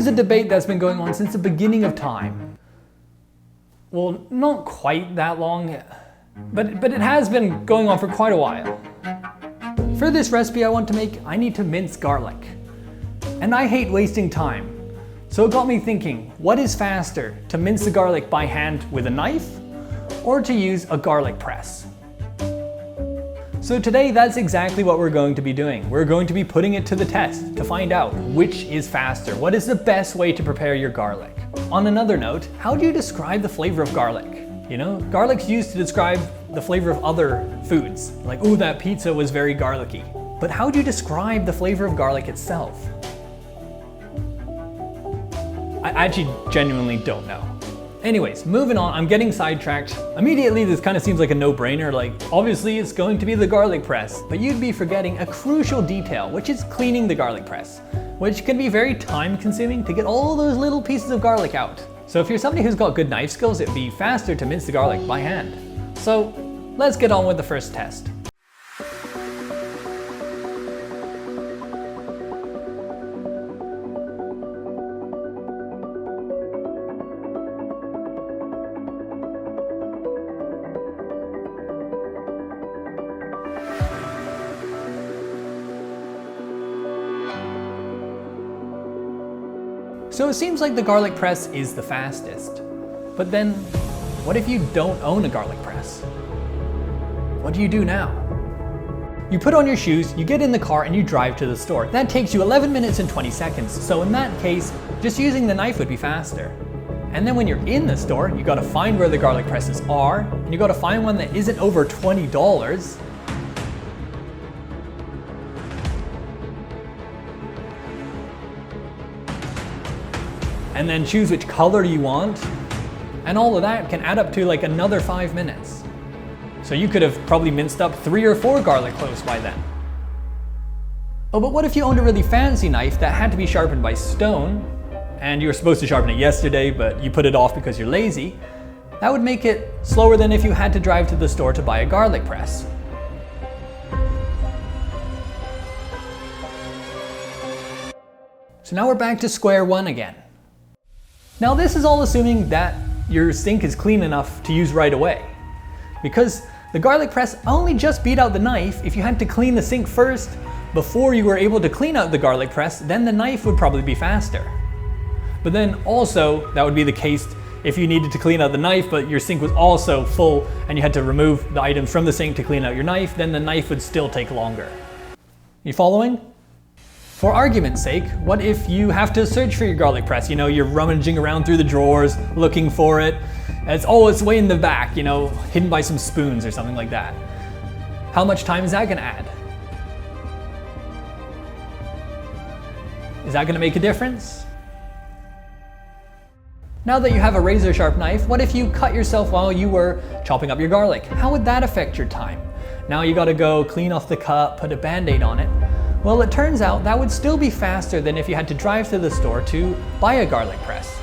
Here's a debate that's been going on since the beginning of time. Well, not quite that long, but it has been going on for quite a while. For this recipe I want to make, I need to mince garlic. And I hate wasting time. So it got me thinking, what is faster, to mince the garlic by hand with a knife, or to use a garlic press? So today, that's exactly what we're going to be doing. We're going to be putting it to the test to find out which is faster. What is the best way to prepare your garlic? On another note, how do you describe the flavor of garlic? You know, garlic's used to describe the flavor of other foods. Like, ooh, that pizza was very garlicky. But how do you describe the flavor of garlic itself? I actually genuinely don't know. Anyways, moving on, I'm getting sidetracked. Immediately, this kind of seems like a no-brainer, like obviously it's going to be the garlic press, but you'd be forgetting a crucial detail, which is cleaning the garlic press, which can be very time-consuming to get all those little pieces of garlic out. So if you're somebody who's got good knife skills, it'd be faster to mince the garlic by hand. So let's get on with the first test. So it seems like the garlic press is the fastest. But then, what if you don't own a garlic press? What do you do now? You put on your shoes, you get in the car, and you drive to the store. That takes you 11 minutes and 20 seconds. So in that case, just using the knife would be faster. And then when you're in the store, you gotta find where the garlic presses are, and you gotta find one that isn't over $20. And then choose which color you want. And all of that can add up to like another 5 minutes. So you could have probably minced up 3 or 4 garlic cloves by then. Oh, but what if you owned a really fancy knife that had to be sharpened by stone, and you were supposed to sharpen it yesterday, but you put it off because you're lazy? That would make it slower than if you had to drive to the store to buy a garlic press. So now we're back to square one again. Now this is all assuming that your sink is clean enough to use right away. Because the garlic press only just beat out the knife. If you had to clean the sink first before you were able to clean out the garlic press, then the knife would probably be faster. But then also, that would be the case if you needed to clean out the knife, but your sink was also full and you had to remove the items from the sink to clean out your knife, then the knife would still take longer. You following? For argument's sake, what if you have to search for your garlic press? You know, you're rummaging around through the drawers, looking for it. It's way in the back, you know, hidden by some spoons or something like that. How much time is that gonna add? Is that gonna make a difference? Now that you have a razor sharp knife, what if you cut yourself while you were chopping up your garlic? How would that affect your time? Now you gotta go clean off the cut, put a band-aid on it. Well, it turns out that would still be faster than if you had to drive to the store to buy a garlic press.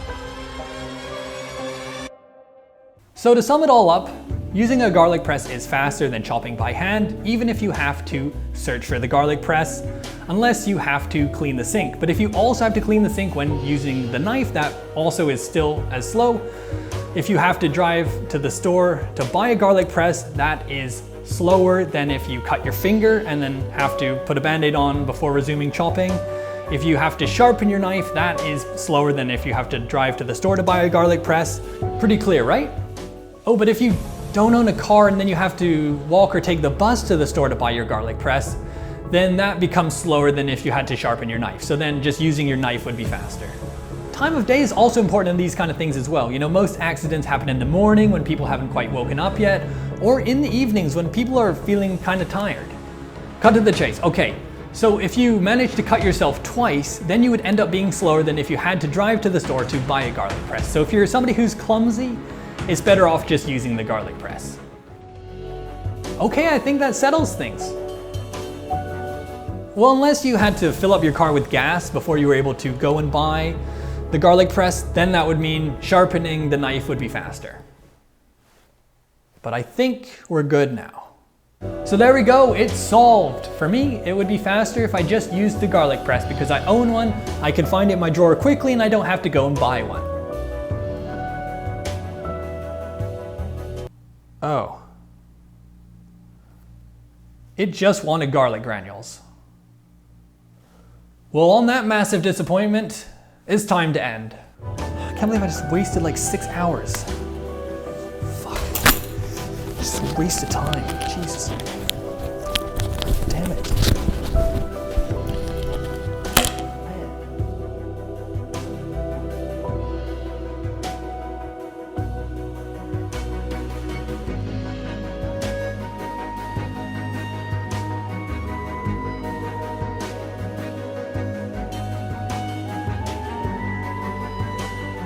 So to sum it all up, using a garlic press is faster than chopping by hand, even if you have to search for the garlic press, unless you have to clean the sink. But if you also have to clean the sink when using the knife, that also is still as slow. If you have to drive to the store to buy a garlic press, that is slower than if you cut your finger and then have to put a band-aid on before resuming chopping. If you have to sharpen your knife, that is slower than if you have to drive to the store to buy a garlic press. Pretty clear, right? Oh, but if you don't own a car and then you have to walk or take the bus to the store to buy your garlic press, then that becomes slower than if you had to sharpen your knife. So then just using your knife would be faster. Time of day is also important in these kind of things as well. You know, most accidents happen in the morning when people haven't quite woken up yet, or in the evenings when people are feeling kind of tired. Cut to the chase. Okay, so if you manage to cut yourself twice, then you would end up being slower than if you had to drive to the store to buy a garlic press. So if you're somebody who's clumsy, it's better off just using the garlic press. Okay, I think that settles things. Well, unless you had to fill up your car with gas before you were able to go and buy the garlic press, then that would mean sharpening the knife would be faster. But I think we're good now. So there we go, it's solved. For me, it would be faster if I just used the garlic press because I own one, I can find it in my drawer quickly and I don't have to go and buy one. Oh. It just wanted garlic granules. Well, on that massive disappointment, it's time to end. I can't believe I just wasted like 6 hours. Fuck. Just a waste of time, Jesus.